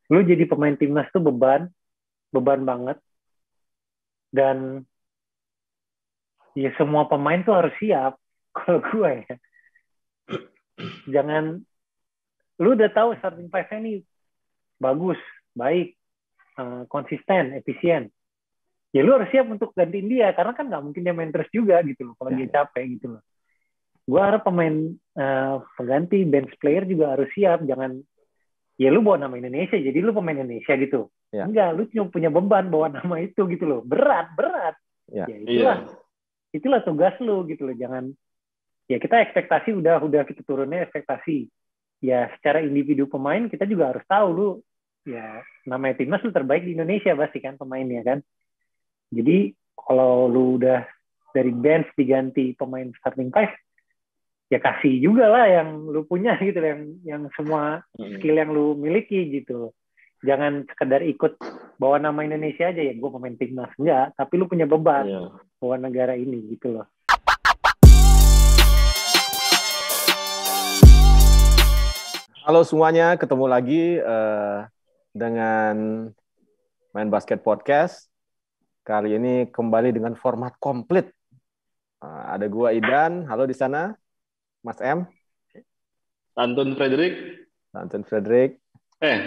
Lu jadi pemain timnas tuh beban banget. Dan ya semua pemain tuh harus siap. Kalau gue ya, jangan, lu udah tahu starting five-nya nih bagus, baik, konsisten, efisien. Ya lu harus siap untuk gantiin dia, karena kan nggak mungkin dia main terus juga gitu loh, kalau dia capek gitu loh. Gue harap pemain pengganti, bench player juga harus siap. Jangan, ya lu bawa nama Indonesia, jadi lu pemain Indonesia gitu. Enggak, lu cuma punya beban bawa nama itu gitu loh. Berat. Ya itulah tugas lu gitu loh. Jangan, ya kita ekspektasi udah kita turunnya ekspektasi. Ya secara individu pemain kita juga harus tahu lu, ya namanya timnas lu terbaik di Indonesia pasti kan pemainnya kan. Jadi kalau lu udah dari bench diganti pemain starting five, ya kasih juga lah yang lu punya gitu, yang semua skill yang lu miliki gitu. Jangan sekedar ikut bawa nama Indonesia aja, ya gue pemain timnas, enggak, tapi lu punya beban bawa negara ini gitu loh. Halo semuanya, ketemu lagi dengan Main Basket Podcast. Kali ini kembali dengan format komplit. Ada gua Idan, halo di sana, Mas M. Santun Frederick.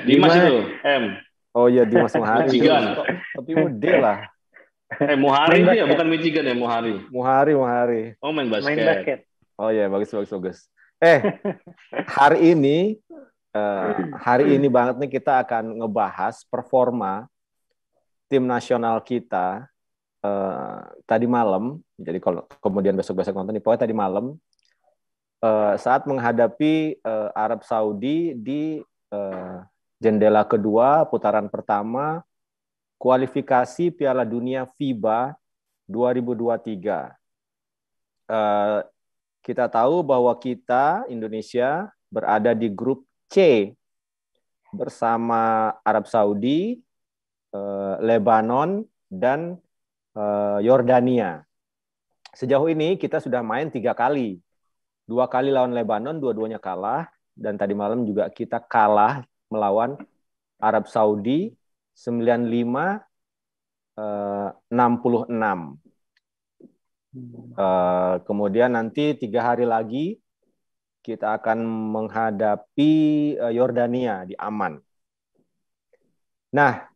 Dimas itu, M. Oh iya, Dimas Muhari. Michigan. Tapi udah lah. Muhari itu ya, bukan Michigan ya, Muhari. Muhari. Oh, main basket. Oh iya, bagus. Hari ini banget nih kita akan ngebahas performa tim nasional kita tadi malam. Jadi kalau kemudian besok-besok nonton, pokoknya tadi malam saat menghadapi Arab Saudi di jendela kedua putaran pertama kualifikasi Piala Dunia FIBA 2023. Kita tahu bahwa kita Indonesia berada di grup C bersama Arab Saudi, Lebanon, dan Yordania. Sejauh ini kita sudah main 3 kali. 2 kali lawan Lebanon, dua-duanya kalah. Dan tadi malam juga kita kalah melawan Arab Saudi 95-66. Kemudian nanti 3 hari lagi kita akan menghadapi Yordania di Amman. Nah,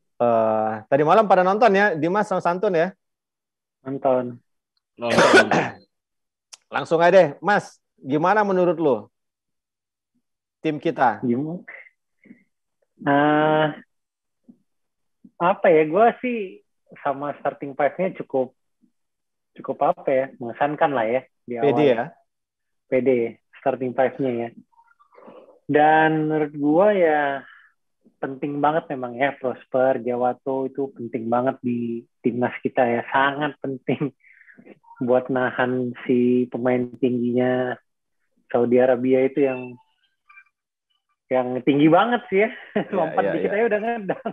tadi malam pada nonton ya, Dimas sama Santun ya? Nonton. Langsung aja deh, Mas. Gimana menurut lo tim kita? Apa ya? Gue sih sama starting five-nya cukup apa ya? Mengesankan lah ya di awal. PD ya? PD starting five-nya ya. Dan menurut gue ya penting banget memang ya, Prosper, Jawato itu penting banget di timnas kita ya, sangat penting buat nahan si pemain tingginya Saudi Arabia itu yang tinggi banget sih ya. Lompat dikit aja udah ngedang.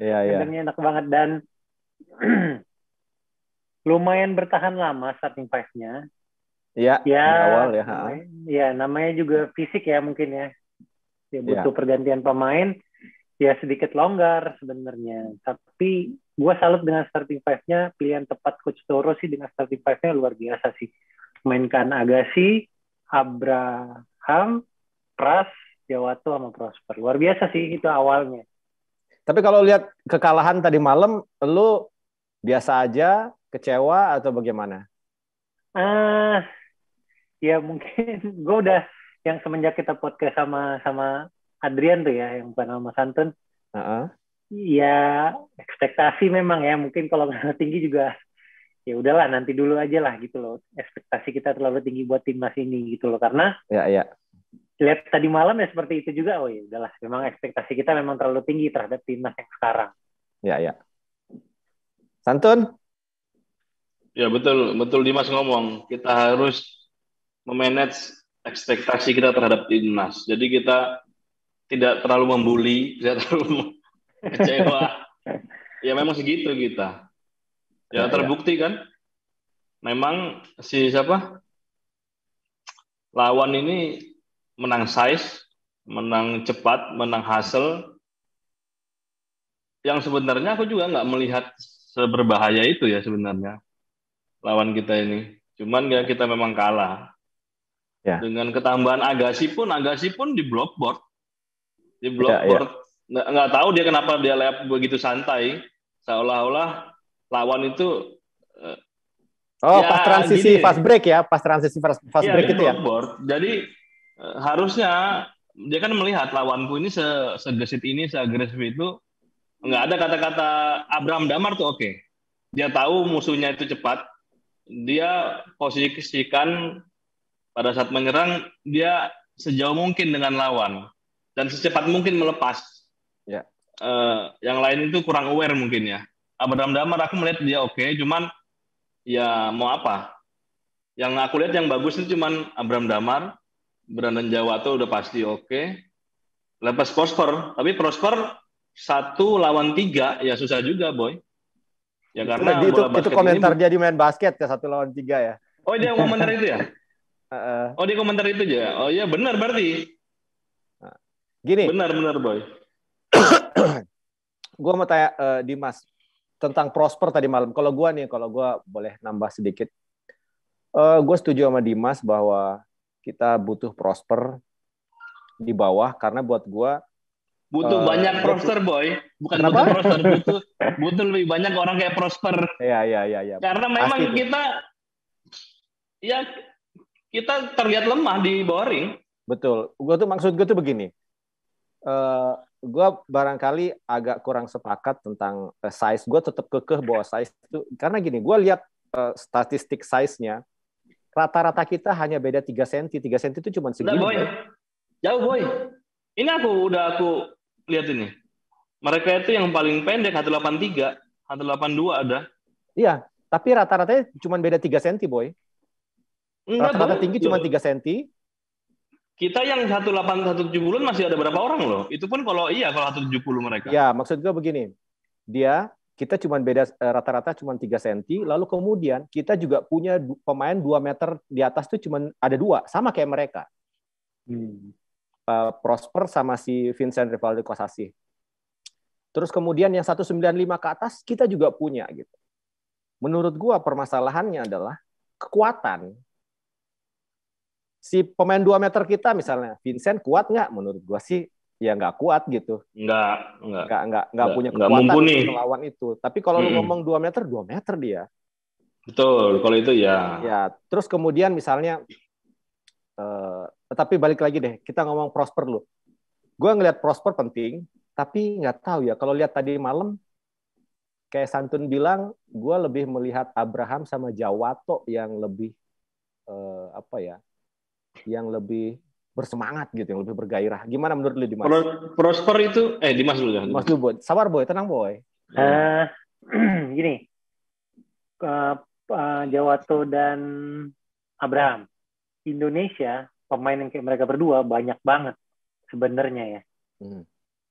Ngedangnya enak banget dan lumayan bertahan lama starting five-nya. Iya, di awal ya. Ya, namanya juga fisik ya mungkin ya. Ya butuh pergantian pemain. Ya sedikit longgar sebenarnya. Tapi gue salut dengan starting five-nya. Pilihan tepat Coach Toro sih dengan starting five-nya luar biasa sih. Mainkan Agassi, Abraham, Pras, Jawato sama Prosper. Luar biasa sih itu awalnya. Tapi kalau lihat kekalahan tadi malam, lu biasa aja, kecewa atau bagaimana? Ya mungkin gue udah yang semenjak kita podcast sama Adrian tuh ya, yang bukan sama Santun. Ya ekspektasi memang ya, mungkin kalau nggak tinggi juga ya udahlah nanti dulu aja lah gitu loh. Ekspektasi kita terlalu tinggi buat timnas ini gitu loh, karena lihat tadi malam ya seperti itu juga. Oh ya udahlah, memang ekspektasi kita memang terlalu tinggi terhadap timnas yang sekarang. Ya. Santun? Ya betul Dimas ngomong, kita harus memanage ekspektasi kita terhadap timnas. Jadi kita tidak terlalu membuli, tidak terlalu kecewa. Ya memang segitu kita. Ya terbukti kan. Memang lawan ini menang size, menang cepat, menang hasil. yang sebenarnya aku juga nggak melihat seberbahaya itu ya sebenarnya lawan kita ini. Cuman ya kita memang kalah. Ya. Dengan ketambahan Agassi pun di blockboard. Di Ya, ya. blockboard. Nggak tahu dia kenapa dia layap begitu santai. Seolah-olah lawan itu ya pas transisi gini. fast break ya. Pas transisi fast Iya, break di itu ya. blockboard. Jadi harusnya dia kan melihat lawanku ini segesit ini, seagresif itu. Nggak ada kata-kata Abraham Damar tuh oke. Dia tahu musuhnya itu cepat. Dia posisikan pada saat menyerang dia sejauh mungkin dengan lawan dan secepat mungkin melepas. Ya. Yang lain itu kurang aware mungkin ya. Abraham Damar aku melihat dia oke, cuman ya mau apa? Yang aku lihat yang bagus itu cuman Abraham Damar, Brandon Jawato udah pasti oke. Lepas Prosper, tapi Prosper 1 lawan 3 ya susah juga boy. Ya karena itu bola basket komentar ini dia di main basket ya 1 lawan 3 ya. Oh dia komentar itu ya? Oh dia komentar itu aja. Oh iya benar berarti. Gini. Benar boy. Gue mau tanya Dimas tentang Prosper tadi malam. Kalau gue boleh nambah sedikit. Gue setuju sama Dimas bahwa kita butuh Prosper di bawah karena buat gue butuh banyak Prosper boy, bukan kenapa? butuh Prosper, butuh lebih banyak orang kayak Prosper. Iya. Karena memang kita terlihat lemah di bawah ring. Betul. Maksud gue tuh begini. Gue barangkali agak kurang sepakat tentang size. Gue tetap kekeh bahwa size itu karena gini. Gue lihat statistik size-nya. Rata-rata kita hanya beda 3 cm. 3 cm itu cuma segini. Boy. Jauh boy. Ini aku lihat ini. Mereka itu yang paling pendek 183, 182 ada. Iya, tapi rata-ratanya cuma beda 3 cm, boy. Rata-rata tinggi cuma 3 cm. Kita yang 180, 170 masih ada berapa orang loh. Itu pun kalau 170 mereka. Ya, maksud gue begini. Kita cuma beda rata-rata cuma 3 cm, lalu kemudian kita juga punya pemain 2 meter di atas tuh cuma ada 2, sama kayak mereka. Prosper sama si Vincent Rivaldo Kosasi. Terus kemudian yang 195 ke atas kita juga punya gitu. Menurut gua permasalahannya adalah kekuatan. Si pemain 2 meter kita misalnya, Vincent kuat nggak? Menurut gua sih ya nggak kuat gitu. Nggak punya kekuatan untuk melawan itu. Tapi kalau lu ngomong 2 meter dia. Betul, kalau itu ya. Ya, terus kemudian misalnya tapi balik lagi deh, kita ngomong Prosper lu. Gua ngelihat Prosper penting, tapi nggak tahu ya. Kalau lihat tadi malam, kayak Santun bilang, gue lebih melihat Abraham sama Jawato yang lebih yang lebih bersemangat gitu, yang lebih bergairah. Gimana menurut lu Dimas? Prosper itu, Dimas dulu ya. Dimas dulu, boy. Sabar boy, tenang boy. Gini, Jawato dan Abraham, Indonesia pemain yang kayak mereka berdua banyak banget sebenarnya ya.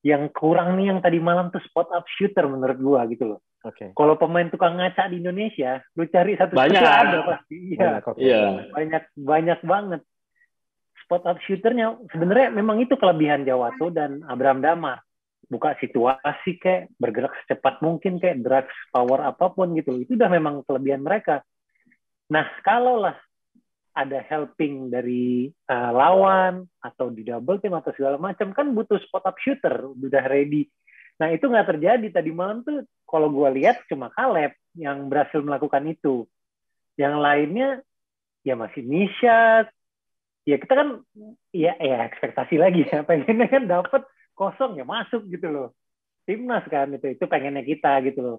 Yang kurang nih yang tadi malam tuh spot up shooter menurut gua gitu loh. Okay. Kalau pemain tukang ngaca di Indonesia, lu cari satu banyak ada pasti. Iya. Banyak banget. Spot up shooternya sebenarnya memang itu kelebihan Jawato dan Abraham Damar. Buka situasi kayak bergerak secepat mungkin kayak drive power apapun gitu. Itu udah memang kelebihan mereka. Nah, kalaulah ada helping dari lawan atau di double team atau segala macam kan butuh spot up shooter udah ready. Nah itu nggak terjadi tadi malam tuh. Kalau gue lihat cuma Caleb yang berhasil melakukan itu. Yang lainnya ya masih Nisha. Ya kita kan ya ekspektasi lagi ya pengennya kan dapat kosong ya masuk gitu loh. Timnas kan itu pengennya kita gitu loh.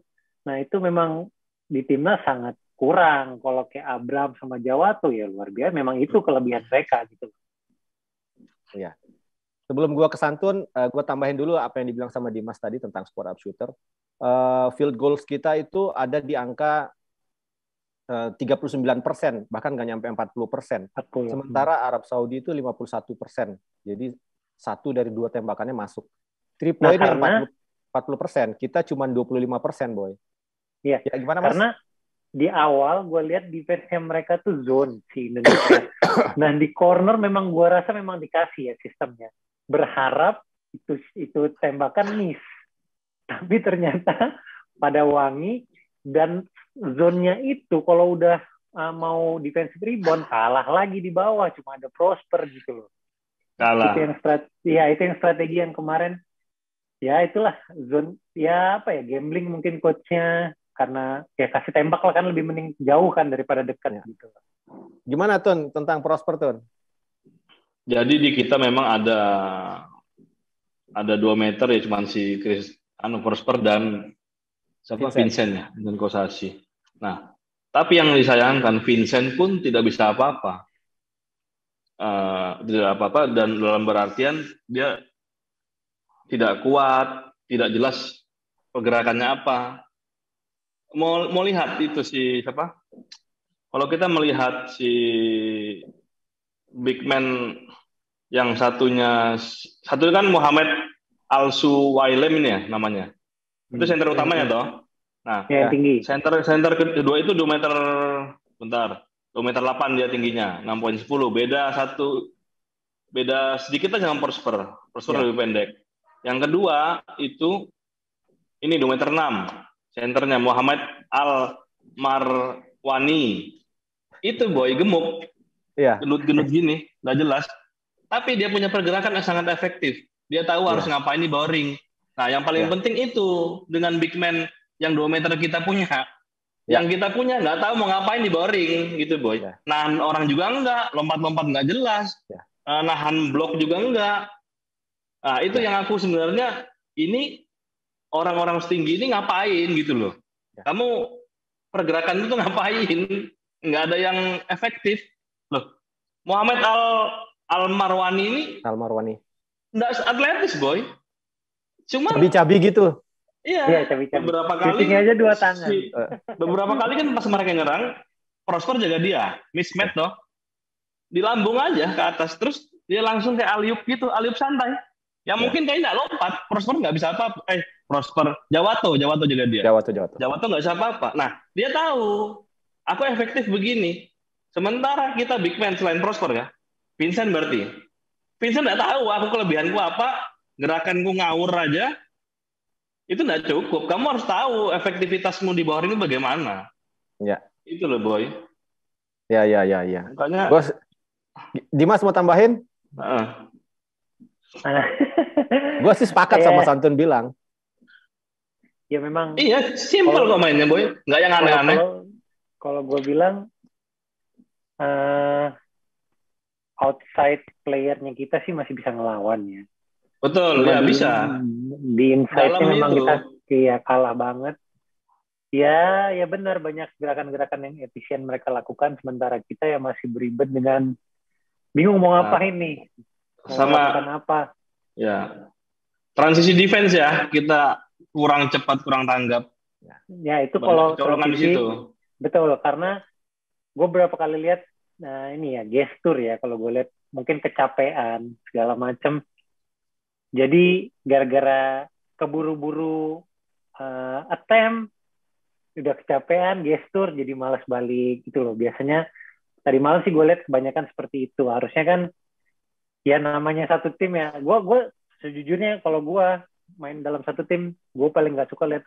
Nah itu memang di timnas sangat kurang. Kalau kayak Abraham sama Jawato ya luar biasa. Memang itu kelebihan mereka gitu. Iya. Sebelum gua ke Santun, gua tambahin dulu apa yang dibilang sama Dimas tadi tentang spot up shooter. Field goals kita itu ada di angka 39%, bahkan nggak nyampe 40%. Sementara Arab Saudi itu 51%. Jadi 1 dari 2 tembakannya masuk. 3 point yang 40%. Kita cuma 25%, boy. Iya. Ya, gimana Mas? Karena di awal gue lihat defense-nya mereka tuh zone si Indonesia. Nah di corner memang gue rasa memang dikasih ya sistemnya. Berharap itu tembakan miss. Tapi ternyata pada wangi, dan zone-nya itu kalau udah mau defensive rebound kalah lagi di bawah, cuma ada Prosper gitu loh. Kalah. Itu yang strategi yang kemarin, ya itulah zone, ya apa ya, gambling mungkin coachnya, karena ya kasih tembak lah kan, lebih mending jauh kan daripada dekat Ya. gitu. Gimana Tun tentang Prosper Tun? Jadi di kita memang ada 2 meter ya, cuman si Prosper dan Vincent ya, dan Kosasi. Nah, tapi yang disayangkan Vincent pun tidak bisa apa-apa. Tidak apa-apa, dan dalam berartian dia tidak kuat, tidak jelas pergerakannya apa. Mau lihat itu si siapa? Kalau kita melihat si big man yang satu kan Muhammad Al-Suwailem ini ya namanya. Itu center utamanya toh. Nah, yang tinggi. Center kedua itu 2 meter 2,8 dia tingginya, 6,10. Beda sedikit aja sama Prosper. Prosper lebih pendek. Yang kedua itu ini 2,6 meter. Senternya Muhammad Al-Marwani. Itu boy gemuk. Gendut-gendut gini, nggak jelas. Tapi dia punya pergerakan yang sangat efektif. Dia tahu harus ngapain di bawah ring. Nah, yang paling penting itu dengan big man yang 2 meter kita punya. Yang kita punya nggak tahu mau ngapain di bawah ring gitu, boy. Nahan orang juga enggak, lompat-lompat nggak jelas. Nahan blok juga enggak. Nah, itu yang aku sebenarnya, ini orang-orang setinggi ini ngapain gitu loh. Kamu pergerakan itu ngapain? Nggak ada yang efektif. Loh, Muhammad Al-Marwani ini nggak atletis, boy. Cuma cabi-cabi gitu. Iya, cabi-cabi. Beberapa kali aja 2 tangan. Beberapa kali kan pas mereka nyerang, Prosper jaga dia, mismatch toh. Di lambung aja ke atas, terus dia langsung kayak alley-oop gitu, alley-oop santai. Ya mungkin kayaknya nggak lompat, Prosper nggak bisa apa-apa. Jawato jaga dia. Jawato nggak bisa apa-apa. Nah, dia tahu, aku efektif begini. Sementara kita big man selain Prosper ya, Vincent berarti. Vincent nggak tahu aku kelebihanku apa, gerakanku ngawur aja, itu nggak cukup. Kamu harus tahu efektivitasmu di bawah ini bagaimana. Ya. Itu loh, boy. Ya. Makanya, Dimas mau tambahin? Gue sih sepakat sama Santun bilang. Ya memang. Iya, simple kok mainnya, boy. Nggak yang aneh-aneh. Kalau gue bilang, outside playernya kita sih masih bisa ngelawan ya. Betul, ya bisa. Di inside-nya memang kita kalah banget. Ya benar, banyak gerakan-gerakan yang efisien mereka lakukan, sementara kita ya masih beribet dengan bingung mau ngapain nih. Sama apa? Ya. Transisi defense ya, kita kurang cepat, kurang tanggap. Ya itu kalau colongan di situ. Betul, karena gue berapa kali lihat ini ya gestur ya, kalau gue lihat mungkin kecapean segala macam. Jadi gara-gara keburu-buru attempt, udah kecapean, gestur, jadi malas balik gitu loh. Biasanya tadi malam sih gue lihat kebanyakan seperti itu. Harusnya kan ya namanya satu tim ya. Gue sejujurnya kalau gue main dalam satu tim, gue paling nggak suka lihat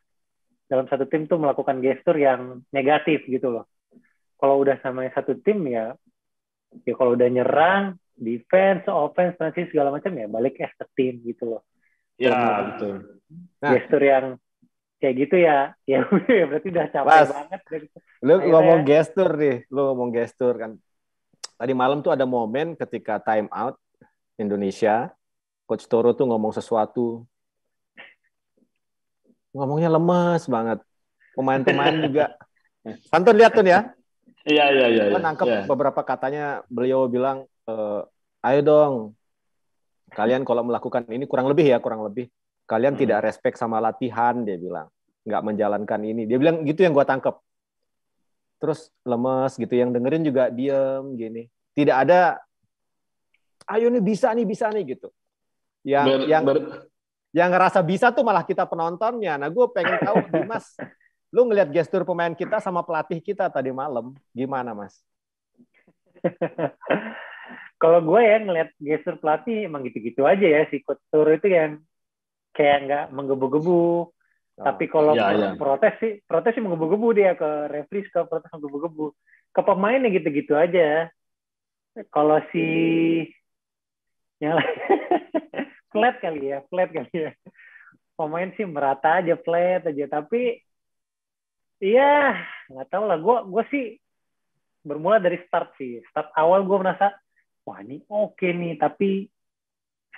dalam satu tim tuh melakukan gestur yang negatif gitu loh. Kalau udah sama satu tim ya kalau udah nyerang, defense, offense, transisi segala macam ya balik as a team gitu loh. Ya, betul. Gestur yang kayak gitu ya berarti udah capek banget. Lu ngomong gestur nih, lu ngomong gestur kan. Tadi malam tuh ada momen ketika time out Indonesia, Coach Toro tuh ngomong sesuatu. Ngomongnya lemes banget. Pemain-pemain juga. Santun lihat tuh ya. Iya. Gue nangkep beberapa katanya, beliau bilang, ayo dong, kalian kalau melakukan ini kurang lebih, kalian tidak respect sama latihan, dia bilang. Nggak menjalankan ini. Dia bilang gitu, yang gue tangkep. Terus lemes gitu, yang dengerin juga diem gini. Tidak ada, ayo nih bisa nih gitu. Yang ngerasa bisa tuh malah kita penontonnya. Nah, gue pengen tahu, Dimas, lu ngelihat gestur pemain kita sama pelatih kita tadi malam, gimana, Mas? Kalau gue ya ngelihat gestur pelatih emang gitu-gitu aja ya, si Coach Toro itu yang kayak nggak menggebu-gebu, Tapi kalau Ya. protes sih menggebu-gebu dia ke referee, ke protes menggebu-gebu. Ke pemainnya gitu-gitu aja. Kalau si yang flat kali ya. Pemain sih merata aja, flat aja. Tapi iya nggak tahu lah. Gue sih bermula dari start sih. Start awal gue merasa wah ini oke nih. Tapi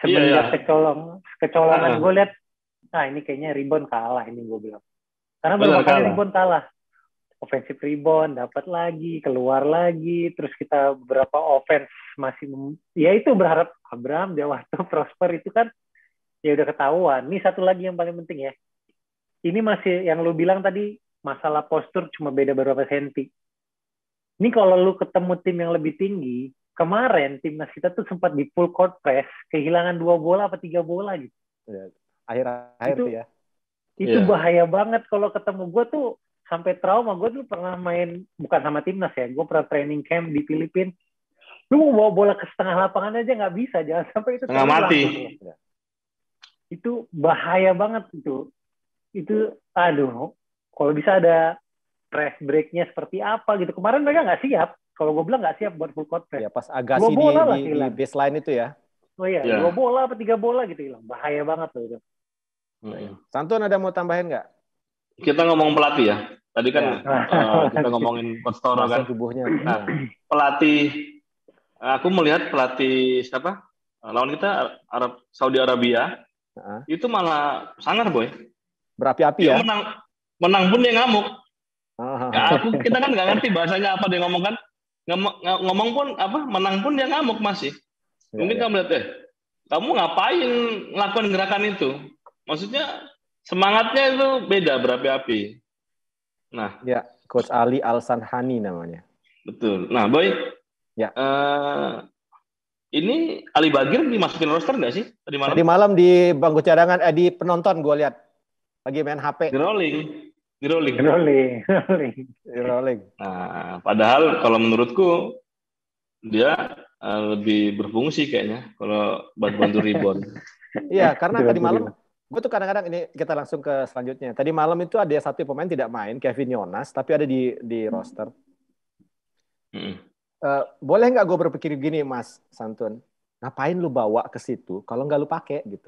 Iya. semenjak kecolongan Heeh. gue lihat, ini kayaknya rebound kalah ini gue bilang. Karena Benar berapa kali kalah. rebound kalah. Offensive rebound dapat lagi, keluar lagi, terus kita beberapa offense masih ya itu berharap Abraham, Jawato, Prosper itu kan ya udah ketahuan. Ini satu lagi yang paling penting ya. Ini masih yang lu bilang tadi masalah postur cuma beda beberapa senti. Ini kalau lu ketemu tim yang lebih tinggi, kemarin timnas kita tuh sempat di full court press, kehilangan 2 bola apa 3 bola gitu. Akhir-akhir Itu tuh ya. itu bahaya banget kalau ketemu gue tuh sampai trauma. Gue tuh pernah main bukan sama timnas ya, gue pernah training camp di Filipina. Lu mau bawa bola ke setengah lapangan aja nggak bisa, jangan sampai itu Tengah terulang mati. gitu. Itu bahaya banget itu aduh, kalau bisa ada press breaknya seperti apa gitu. Kemarin mereka nggak siap, kalau gue bilang nggak siap buat full court press. Ya pas Agassi 2 bola lah di hilang. baseline itu ya. Oh iya, 2 bola apa 3 bola gitu hilang, bahaya banget loh itu. Santun ada mau tambahin nggak? Kita ngomong pelatih ya. Tadi kan kita ngomongin Coach Toro kan. Tubuhnya. Nah, pelatih, aku melihat pelatih siapa? Lawan kita Saudi Arabia. Itu malah sangar boy. Berapi-api ya. Menang pun dia ngamuk. Kita kan nggak ngerti bahasanya apa dia ngomong kan. Ngomong pun menang pun dia ngamuk masih. Mungkin kamu lihat kamu ngapain ngelakuin gerakan itu? Maksudnya semangatnya itu beda berapi-api. Nah, ya, Coach Ali Al-Sanhani namanya. Betul. Nah, Boy. Ya. Ini Ali Bagir dimasukin roster nggak sih tadi malam? Tadi malam di bangku cadangan, di penonton gue lihat lagi main HP. Di rolling. Nah, padahal kalau menurutku dia lebih berfungsi kayaknya kalau bantu rebound. Iya, karena tadi malam gue tuh kadang-kadang ini kita langsung ke selanjutnya. Tadi malam itu ada satu pemain tidak main, Kevin Yonas, tapi ada di roster. Boleh nggak gue berpikir gini, Mas Santun? Ngapain lu bawa ke situ kalau nggak lu pakai gitu?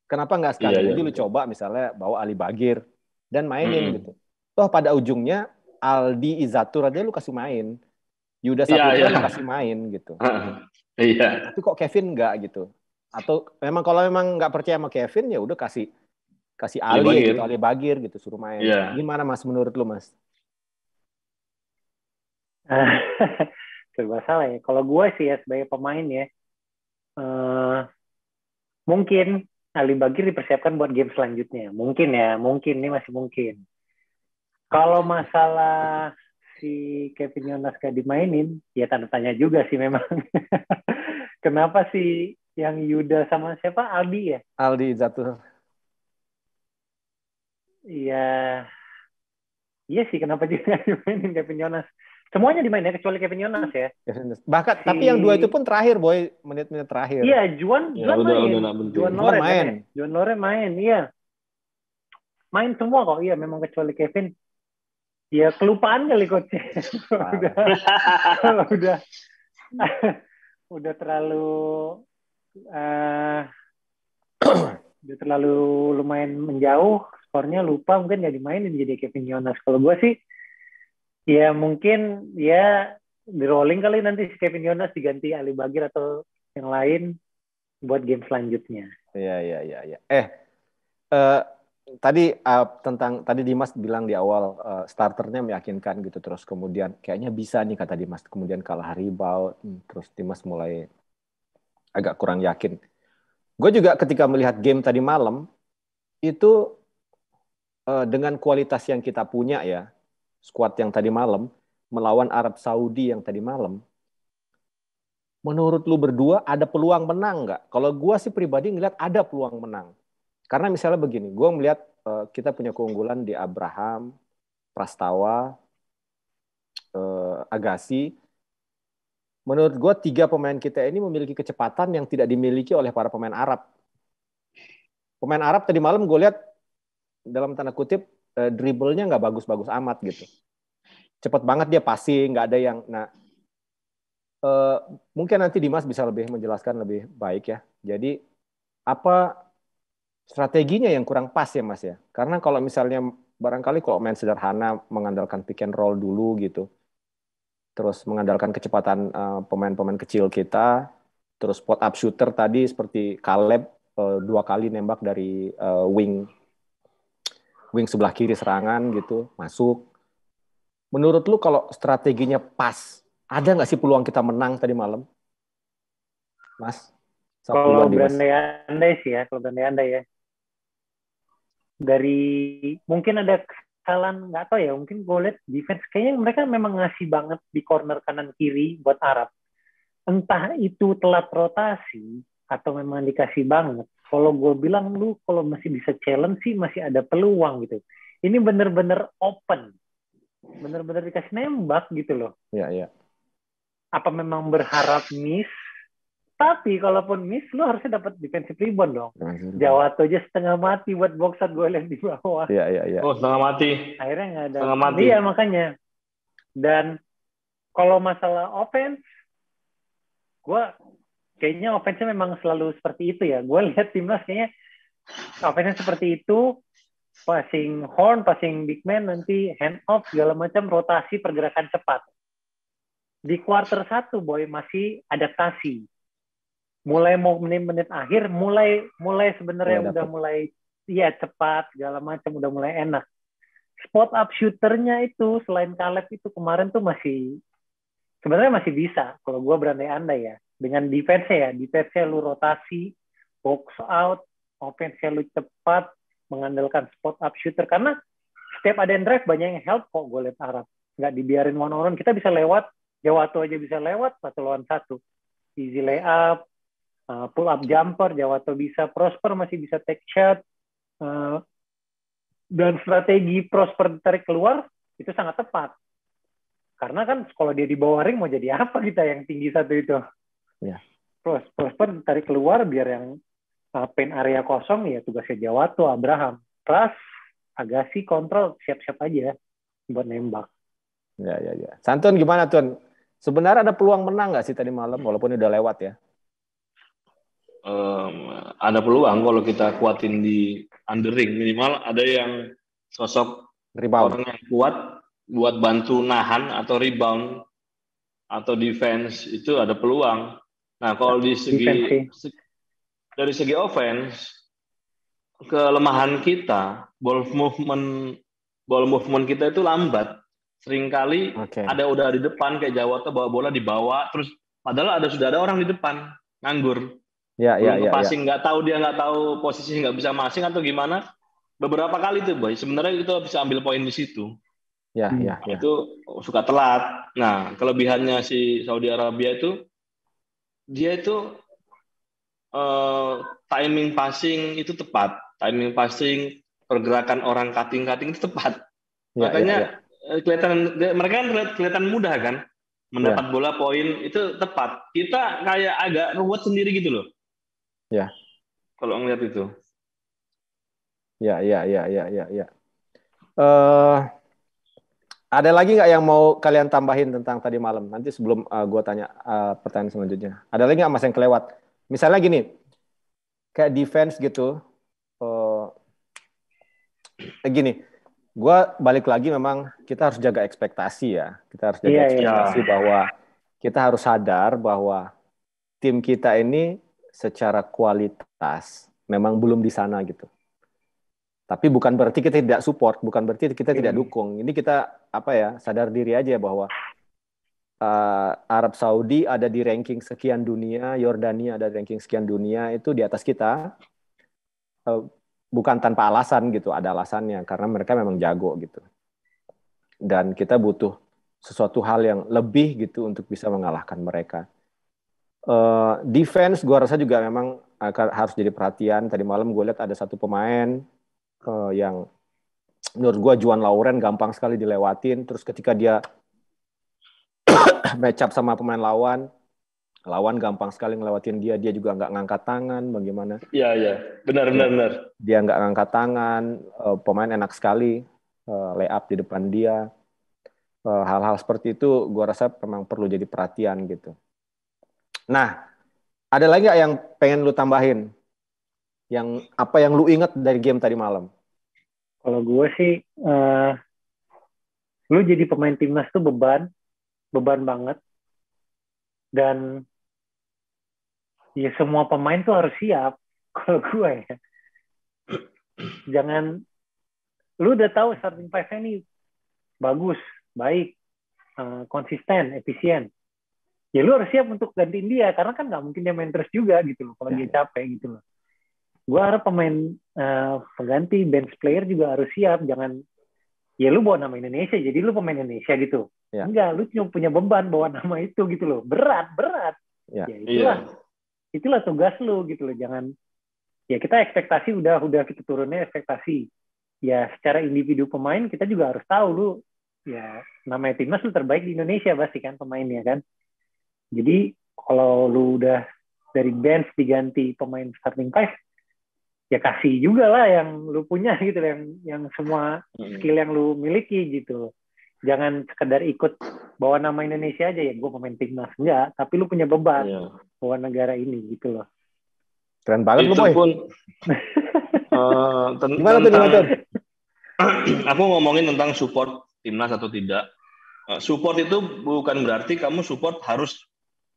Kenapa nggak sekali aja lu coba misalnya bawa Ali Bagir dan mainin gitu? Toh pada ujungnya Aldi Izatur aja lu kasih main, Yuda Saputra lu kasih main gitu. Tapi kok Kevin nggak gitu? Atau kalau memang nggak percaya sama Kevin ya udah kasih Ali gitu, Ali Bagir gitu suruh main. Gimana Mas menurut lu Mas? Serba salah ya. Kalau gue sih ya sebagai pemain ya, mungkin Ali Bagir dipersiapkan buat game selanjutnya. Mungkin ini masih mungkin. Kalau masalah si Kevin Yonas gak dimainin, ya tanda tanya juga sih memang. Kenapa sih yang Yuda sama siapa? Aldi ya? Aldi Zatur. Iya sih, kenapa juga gak dimainin Kevin Yonas? Semuanya dimainin kecuali Kevin Yonas ya. Bahkan tapi yang 2 itu pun terakhir boy, menit-menit terakhir. Iya, Juan main. Juan Loren main, iya. Main semua kok, iya memang kecuali Kevin. Ya kelupaan kali coach. Kalau udah terlalu lumayan menjauh, skornya lupa mungkin nggak dimainin jadi Kevin Yonas. Kalau gue sih ya mungkin ya di rolling kali nanti si Kevin Yonas diganti Ali Bagir atau yang lain buat game selanjutnya. Iya. Tadi Dimas bilang di awal starternya meyakinkan gitu, terus kemudian kayaknya bisa nih kata Dimas, kemudian kalah rebound, terus Dimas mulai agak kurang yakin. Gue juga ketika melihat game tadi malam itu dengan kualitas yang kita punya ya, skuad yang tadi malam melawan Arab Saudi yang tadi malam, menurut lu berdua ada peluang menang nggak? Kalau gue sih pribadi ngeliat ada peluang menang. Karena misalnya begini, gue melihat kita punya keunggulan di Abraham, Prastawa, Agassi. Menurut gue 3 pemain kita ini memiliki kecepatan yang tidak dimiliki oleh para pemain Arab. Pemain Arab tadi malam gue lihat dalam tanda kutip dribblenya nggak bagus-bagus amat gitu. Cepet banget dia passing, nggak ada yang. Nah, mungkin nanti Dimas bisa lebih menjelaskan lebih baik ya. Jadi apa strateginya yang kurang pas ya Mas ya? Karena kalau misalnya barangkali kalau main sederhana mengandalkan pick and roll dulu gitu, terus mengandalkan kecepatan pemain-pemain kecil kita, terus spot up shooter tadi seperti Caleb 2 kali nembak dari wing sebelah kiri serangan gitu masuk. Menurut lu kalau strateginya pas, ada nggak sih peluang kita menang tadi malam, Mas? Kalau Dimas. berandai-andai sih ya, kalau berandai-andai ya. Dari mungkin ada kesalahan, nggak tahu ya, mungkin gue lihat defense kayaknya mereka memang ngasih banget di corner kanan kiri buat Arab. Entah itu telat rotasi atau memang dikasih banget. Kalau gue bilang lu kalau masih bisa challenge sih masih ada peluang gitu. Ini bener-bener open. Bener-bener dikasih nembak gitu loh. Iya, iya. Apa memang berharap miss? Tapi kalaupun miss, lu harusnya dapat defensive rebound dong. Jawato aja setengah mati buat boxan gue lihat di bawah. Iya, iya, iya. Oh, setengah mati. Akhirnya nggak ada. Setengah mati. Iya, makanya. Dan kalau masalah offense, gue kayaknya offense-nya memang selalu seperti itu ya. Gue lihat timnas kayaknya offense-nya seperti itu. Passing horn, passing big man, nanti hand off, segala macam, rotasi, pergerakan cepat. Di quarter 1, boy, masih adaptasi. Mulai mau menit-menit akhir, mulai sebenarnya udah mulai ya cepat, segala macam, udah mulai enak. Spot up shooternya itu, selain Caleb itu kemarin tuh masih, sebenarnya masih bisa, kalau gue berandai-andai ya. Dengan defense-nya ya, defense-nya lu rotasi, box out, offense-nya lu cepat, mengandalkan spot up shooter, karena setiap ada yang drive banyak yang help kok gue lihat Arab, nggak dibiarin one on one, kita bisa lewat, Jawato aja bisa lewat 1-lawan 1, easy layup, pull up jumper, Jawato bisa, Prosper masih bisa take shot, dan strategi Prosper tarik keluar itu sangat tepat, karena kan kalau dia di bawah ring mau jadi apa kita yang tinggi satu itu, ya. Prosper tarik keluar biar yang paint area kosong ya tugasnya Jawato, Abraham, Pras, Agassi kontrol, siap-siap aja buat nembak. Ya, ya, ya. Santun gimana Tun? Sebenarnya ada peluang menang nggak sih tadi malam walaupun udah lewat ya? Ada peluang kalau kita kuatin di undering, minimal ada yang sosok rebound, orang yang kuat buat bantu nahan atau rebound atau defense, itu ada peluang. Nah kalau dari segi offense, kelemahan kita ball movement kita itu lambat. Seringkali udah di depan kayak Jawato bawa bola dibawa, terus padahal sudah ada orang di depan nganggur. Belum passing, nggak tahu posisi, nggak bisa masing atau gimana. Beberapa kali tuh boy, sebenarnya itu bisa ambil poin di situ. Ya. Itu suka telat. Nah kelebihannya si Saudi Arabia itu, dia itu timing passing itu tepat, timing passing, pergerakan orang cutting itu tepat. Makanya mereka kan kelihatan mudah kan mendapat bola poin itu tepat. Kita kayak agak ruwet sendiri gitu loh. Ya. Kalau ngeliat itu. Ya. Ada lagi nggak yang mau kalian tambahin tentang tadi malam? Nanti sebelum gue tanya pertanyaan selanjutnya. Ada lagi nggak Mas yang kelewat? Misalnya gini, kayak defense gitu. Gini, gue balik lagi memang kita harus jaga ekspektasi ya. Kita harus jaga ekspektasi bahwa kita harus sadar bahwa tim kita ini secara kualitas memang belum di sana gitu. Tapi bukan berarti kita tidak support, bukan berarti kita tidak dukung. Ini kita sadar diri aja bahwa Arab Saudi ada di ranking sekian dunia, Yordania ada di ranking sekian dunia, itu di atas kita. Bukan tanpa alasan gitu, ada alasannya karena mereka memang jago gitu. Dan kita butuh sesuatu hal yang lebih gitu untuk bisa mengalahkan mereka. Defense gue rasa juga memang harus jadi perhatian. Tadi malam gue lihat ada satu pemain yang menurut gue Juan Lauren gampang sekali dilewatin. Terus ketika dia match up sama pemain lawan, lawan gampang sekali ngelewatin dia, dia juga nggak ngangkat tangan, bagaimana? Iya, iya. Benar, Ya, benar, benar. dia nggak ngangkat tangan, pemain enak sekali lay up di depan dia. Hal-hal seperti itu gue rasa memang perlu jadi perhatian gitu. Nah, ada lagi nggak yang pengen lu tambahin? Yang apa yang lu inget dari game tadi malam? Kalau gue sih, lu jadi pemain timnas tuh beban banget. Dan ya semua pemain tuh harus siap. Kalau gue ya, jangan, lu udah tahu starting five ini bagus, baik, konsisten, efisien. Ya lu harus siap untuk gantiin dia, karena kan nggak mungkin dia main terus juga gitu loh, kalau dia capek gitu loh. Gue harap pemain pengganti, bench player juga harus siap. Jangan, ya lu bawa nama Indonesia, jadi lu pemain Indonesia gitu. Ya. Enggak, lu cuma punya beban bawa nama itu gitu loh. Berat. Ya. Ya itulah tugas lu gitu loh. Jangan, ya kita ekspektasi udah kita turunnya ekspektasi. Ya secara individu pemain kita juga harus tahu lu, ya namanya timnas lu terbaik di Indonesia pasti kan pemainnya kan. Jadi kalau lu udah dari bench diganti pemain starting five, ya kasih juga lah yang lu punya gitu, yang semua skill yang lu miliki gitu. Jangan sekedar ikut bawa nama Indonesia aja, ya gue pemain timnas, enggak, tapi lu punya beban bawa negara ini gitu loh. Keren banget lu, Boy. Pun gimana tuh? Aku ngomongin tentang support timnas atau tidak. Support itu bukan berarti kamu support harus,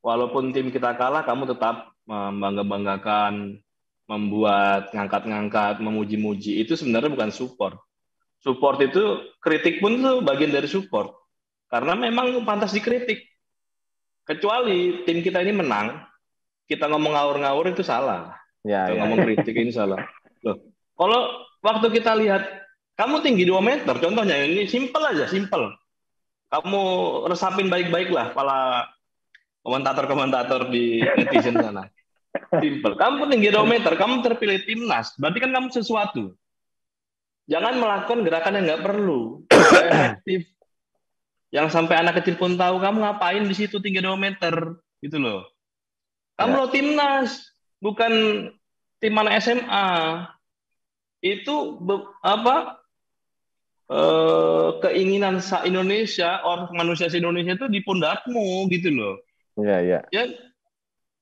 walaupun tim kita kalah, kamu tetap membangga-banggakan, membuat ngangkat-ngangkat, memuji-muji. Itu sebenarnya bukan support. Support itu, kritik pun itu bagian dari support. Karena memang pantas dikritik. Kecuali tim kita ini menang, kita ngomong ngawur-ngawur itu salah. Kita ngomong kritik ini salah. Loh, kalau waktu kita lihat, kamu tinggi 2 meter, contohnya ini simple aja, simple. Kamu resapin baik-baik lah kepala komentator-komentator di netizen sana. Simple. Kamu tinggi 2 meter, kamu terpilih timnas, berarti kan kamu sesuatu. Jangan melakukan gerakan yang nggak perlu. Nggak efektif. Yang sampai anak kecil pun tahu kamu ngapain di situ tinggi 2 meter. Gitu loh. Kamu lo timnas, bukan tim mana SMA. Itu keinginan Indonesia, orang manusia Indonesia itu di pundakmu gitu loh. Iya. Ya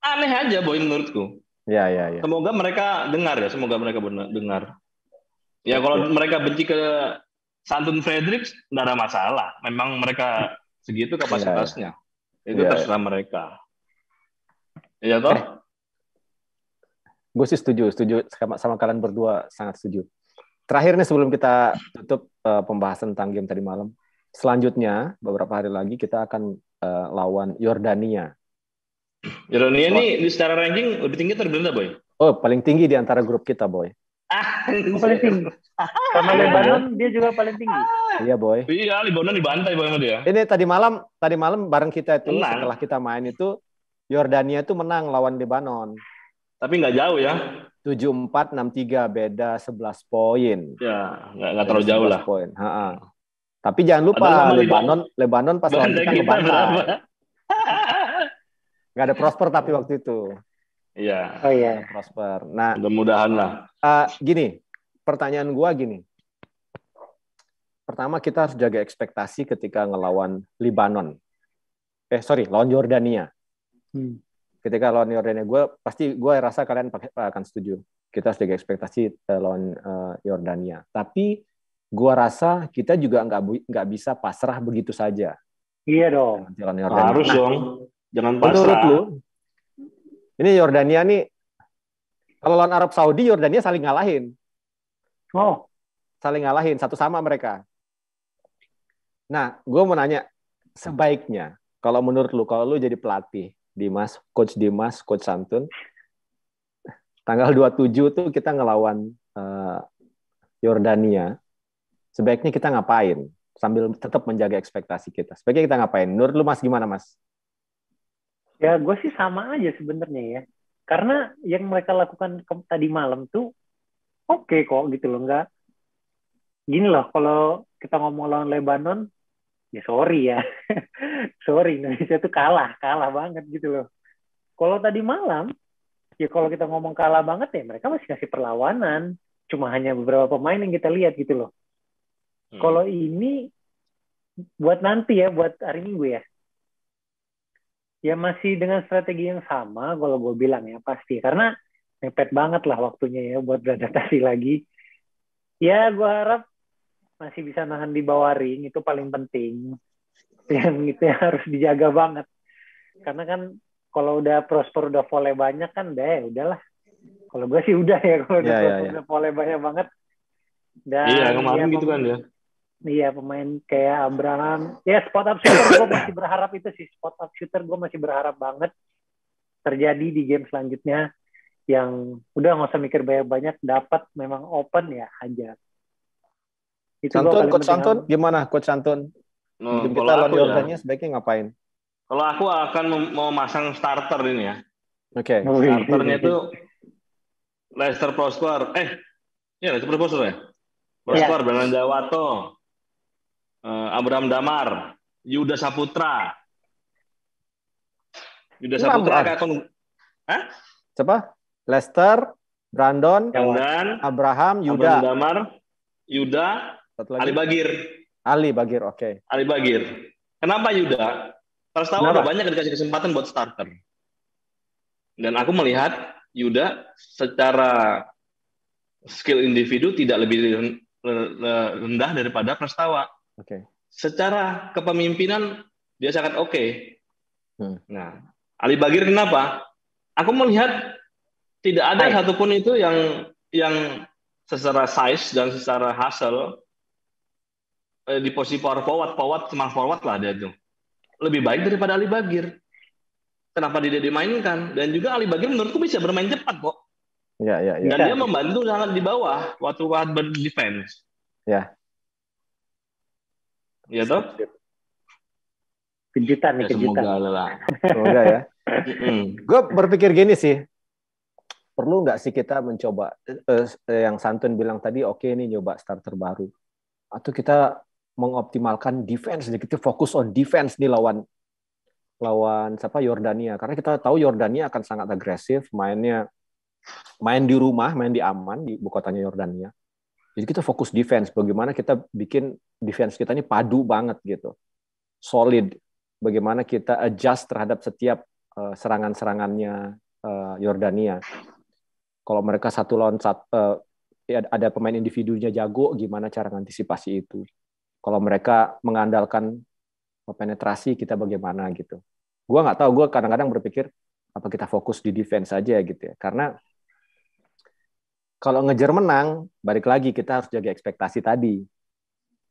aneh aja, Boy, menurutku. Iya. Semoga mereka dengar ya, dengar. Ya kalau mereka benci ke Santun Fredericks, tidak ada masalah. Memang mereka segitu kapasitasnya. Itu terserah mereka. Iya toh? Gue sih setuju sama kalian berdua, sangat setuju. Terakhir nih sebelum kita tutup pembahasan tentang game tadi malam. Selanjutnya beberapa hari lagi kita akan lawan Yordania. Yordania ini secara ranking lebih tinggi atau lebih rendah, Boy? Oh, paling tinggi di antara grup kita, Boy. Paling tinggi. Sama Lebanon dia juga paling tinggi. Iya, Boy. Iya, Lebanon dibantai Boy sama dia. Ini tadi malam bareng kita itu setelah kita main itu Yordania itu menang lawan Lebanon. Tapi nggak jauh ya. 7-4, 6-3, beda 11 poin. Ya, nggak terlalu jauh lah. Poin. Tapi jangan lupa Lebanon pas lawan kita ngebantai. Nggak ada Prosper tapi waktu itu. Iya. Oh iya. Prosper. Nah, mudah-mudahan lah. Gini, pertanyaan gua gini. Pertama kita harus jaga ekspektasi ketika ngelawan Lebanon. Lawan Yordania. Ketika lawan Yordania, gue rasa kalian akan setuju. Kita harus jaga ekspektasi lawan Yordania. Tapi gue rasa kita juga nggak bisa pasrah begitu saja. Iya dong. Harus dong. Jangan pasrah. Menurut lu, ini Yordania nih, kalau lawan Arab Saudi, Yordania saling ngalahin. Oh. Saling ngalahin, satu sama mereka. Nah, gue mau nanya, sebaiknya, kalau menurut lu, kalau lu jadi pelatih, Coach Dimas, Coach Santun, tanggal 27 tuh kita ngelawan Yordania, sebaiknya kita ngapain? Sambil tetap menjaga ekspektasi kita. Sebaiknya kita ngapain? Menurut lu, Mas, gimana, Mas? Ya, gue sih sama aja sebenarnya ya. Karena yang mereka lakukan tadi malam tuh oke kok gitu loh. Nggak, gini loh, kalau kita ngomong lawan Lebanon, ya sorry ya. Sorry, Indonesia tuh kalah banget gitu loh. Kalau tadi malam, ya kalau kita ngomong kalah banget ya, mereka masih kasih perlawanan. Cuma hanya beberapa pemain yang kita lihat gitu loh. Kalau ini buat nanti ya, buat hari Minggu ya. Ya masih dengan strategi yang sama, kalau gue bilang ya pasti. Karena mepet banget lah waktunya ya buat beradaptasi lagi. Ya gue harap masih bisa nahan di bawah ring, itu paling penting. Yang itu yang harus dijaga banget. Karena kan kalau udah Prosper udah volley banyak kan udahlah. Kalau gue sih udah ya, kalau udah Prosper udah volley banyak banget. Dan iya, kemarin gitu kan ya. Iya, pemain kayak Abraham. Ya, spot up shooter gue masih berharap itu sih. Spot up shooter gue masih berharap banget terjadi di game selanjutnya. Yang udah nggak usah mikir banyak-banyak, dapat memang open ya hajar. Itu Coach Santun, gimana Coach Santun? Game kita lawan Yordania sebaiknya ngapain? Kalau aku akan mau masang starter ini ya. Oke. Starternya itu Lester Prosper. Lester Prosper ya? Prosper, Brandon Jawato, Abraham Damar, Yuda Saputra. Siapa? Lester, Brandon, Abraham, Yuda. Abraham Damar, Yuda, Ali Bagir. Ali Bagir, oke. Ali Bagir. Kenapa Yuda? Prastawa udah banyak dikasih kesempatan buat starter. Dan aku melihat Yuda secara skill individu tidak lebih rendah daripada Prastawa. Oke. Secara kepemimpinan dia sangat oke. Nah, Ali Bagir kenapa? Aku melihat tidak ada satupun itu yang secara size dan secara hasil di posisi power forward, small forward lah dia itu. Lebih baik daripada Ali Bagir. Kenapa dia dimainkan? Dan juga Ali Bagir menurutku bisa bermain cepat kok. Ya. Dan dia membantu sangat di bawah waktu berdefense. Ya. Iya toh? Kejutan nih, kejutan. Semoga ya. Gue berpikir gini sih, perlu nggak sih kita mencoba yang Santun bilang tadi, oke nih nyoba starter baru, atau kita mengoptimalkan defense, kita fokus on defense nih lawan Yordania, karena kita tahu Yordania akan sangat agresif, main di rumah, main di aman di ibu kotanya Yordania. Jadi kita fokus defense, bagaimana kita bikin defense kita ini padu banget gitu, solid. Bagaimana kita adjust terhadap setiap serangan-serangannya Yordania. Kalau mereka satu lawan satu, ada pemain individunya jago, gimana cara mengantisipasi itu. Kalau mereka mengandalkan penetrasi, kita bagaimana gitu. Gue nggak tahu, gue kadang-kadang berpikir apa kita fokus di defense aja gitu ya. Karena kalau ngejar menang, balik lagi kita harus jaga ekspektasi tadi.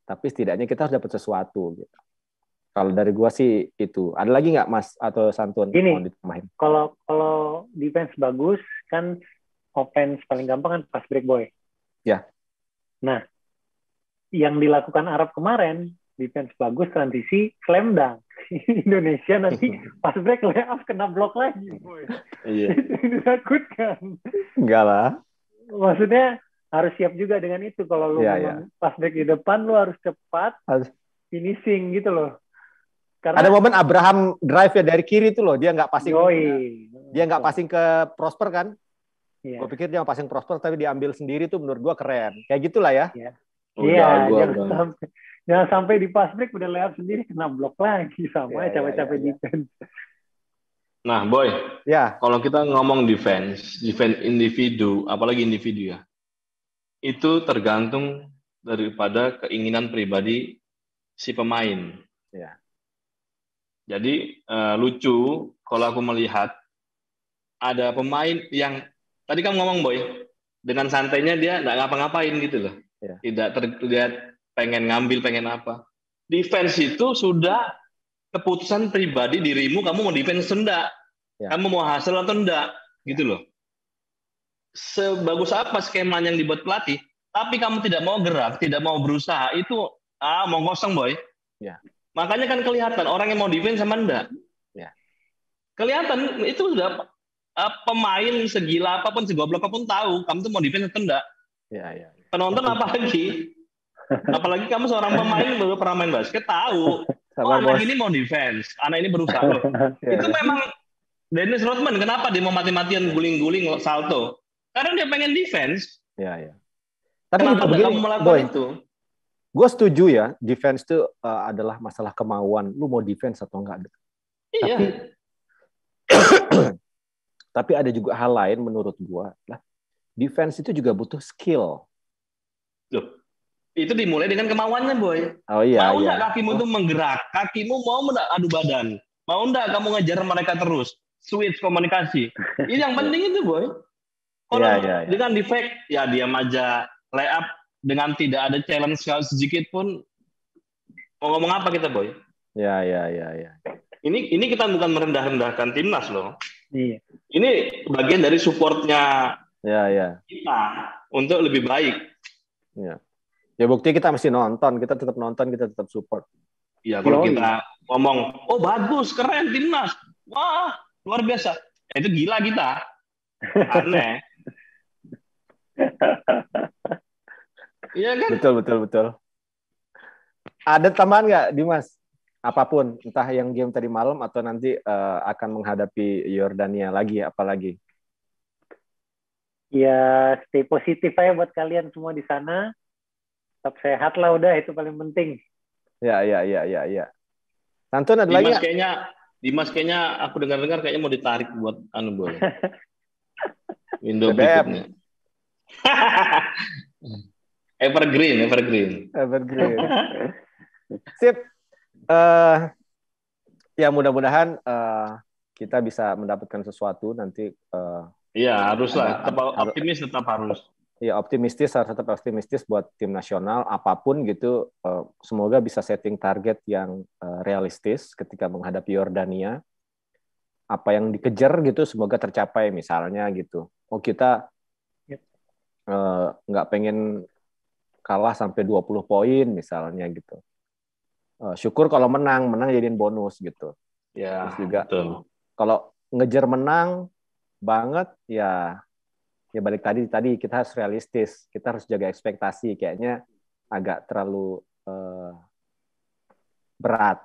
Tapi setidaknya kita harus dapat sesuatu gitu. Kalau dari gue sih itu. Ada lagi nggak Mas atau Santun? Gini, kalau defense bagus kan, offense paling gampang kan pas break boy. Ya. Nah, yang dilakukan Arab kemarin, defense bagus, transisi, slam dunk. Indonesia nanti pas break layup kena blok lagi, boy. Iya. Itu takutkan. Enggak lah. Maksudnya harus siap juga dengan itu. Kalau lu pas break di depan, lu harus cepat finishing gitu loh. Karena ada momen Abraham drive ya dari kiri tuh loh, dia nggak passing ke Prosper kan? Gue pikir dia passing Prosper tapi diambil sendiri tuh, menurut gue keren. Kayak gitulah ya. Iya, jangan sampai di pass break udah layup sendiri kena blok lagi sama capek-capek defense. Nah, Boy. Ya. Kalau kita ngomong defense individu, apalagi individu ya, itu tergantung daripada keinginan pribadi si pemain. Ya. Jadi lucu kalau aku melihat ada pemain yang tadi kamu ngomong Boy, dengan santainya dia nggak ngapa-ngapain gitu loh, tidak terlihat pengen ngambil, pengen apa. Defense itu sudah keputusan pribadi dirimu, kamu mau defense atau enggak, kamu mau hasil atau enggak, gitu loh. Sebagus apa skema yang dibuat pelatih, tapi kamu tidak mau gerak, tidak mau berusaha, itu mau kosong Boy. Ya. Makanya kan kelihatan orang yang mau defense sama enggak. Ya. Kelihatan itu sudah pemain segila apapun, segoblok apapun tahu kamu tuh mau defense atau enggak. Ya. Penonton apalagi kamu seorang pemain baru pernah main basket tahu. Anak ini mau defense, anak ini berusaha loh. Itu memang Dennis Rodman kenapa dia mau mati-matian guling-guling salto? Karena dia pengen defense. Ya. Tapi Kenapa juga nggak begini, kamu melakukan Boy, itu? gue setuju ya, defense itu adalah masalah kemauan. Lu mau defense atau enggak gitu. Iya. Tapi ada juga hal lain menurut gue. Defense itu juga butuh skill. Loh, itu dimulai dengan kemauannya, Boy. Oh iya. Mau nggak kakimu itu menggerak? Kakimu mau nggak adu badan? Mau nggak kamu ngejar mereka terus? Switch komunikasi. Ini yang penting itu, Boy. Kalau dengan defect, ya diam aja. Layup dengan tidak ada challenge sedikit pun. Mau ngomong apa kita, Boy? Ya. Ini kita bukan merendah-rendahkan timnas loh. Iya. Ini bagian dari supportnya kita untuk lebih baik. Ya bukti kita mesti nonton, kita tetap nonton, kita tetap support. Iya, kalau kita ngomong, oh bagus, keren timnas, wah luar biasa, itu gila kita, aneh. Iya kan? Betul. Ada tambahan nggak, Dimas? Apapun, entah yang game tadi malam atau nanti akan menghadapi Yordania lagi, apalagi? Ya, stay positif aja buat kalian semua di sana. Tetap sehat lah, udah itu paling penting. Ya. Santun ada lagi? Dimas kayaknya aku dengar kayaknya mau ditarik buat Boy. Window BBM. berikutnya. Evergreen. Sip. Ya mudah-mudahan kita bisa mendapatkan sesuatu nanti. Iya, haruslah. Tetap harus. Ya, tetap optimistis buat tim nasional apapun gitu. Semoga bisa setting target yang realistis ketika menghadapi Yordania. Apa yang dikejar gitu semoga tercapai misalnya gitu. Oh kita nggak pengen kalah sampai 20 poin misalnya gitu. Syukur kalau menang jadiin bonus gitu. Ya. Terus juga betul. Kalau ngejar menang banget ya balik tadi kita harus realistis, kita harus jaga ekspektasi, kayaknya agak terlalu berat.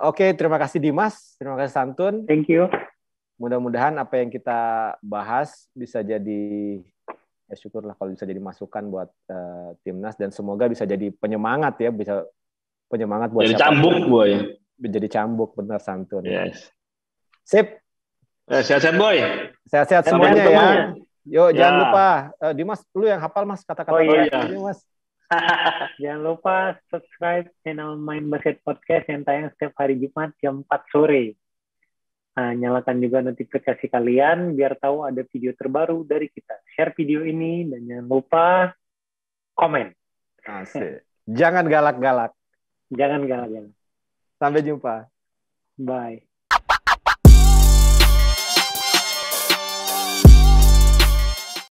Oke, terima kasih Dimas, terima kasih Santun. Thank you. Mudah-mudahan apa yang kita bahas bisa jadi, ya syukurlah kalau bisa jadi masukan buat timnas dan semoga bisa jadi penyemangat ya, bisa penyemangat buat jadi cambuk, Boy. Jadi cambuk, benar Santun. Yes. Sip. Sehat-sehat, Boy. Sehat-sehat semuanya ya. Yuk, jangan lupa. Dimas, lu yang hafal Mas kata-kata Mas. Jangan lupa subscribe channel Main Basket Podcast yang tayang setiap hari Jumat jam 4 sore. Nah, nyalakan juga notifikasi kalian biar tahu ada video terbaru dari kita. Share video ini dan jangan lupa komen. Asik. Jangan galak-galak. Jangan galak-galak. Sampai jumpa. Bye.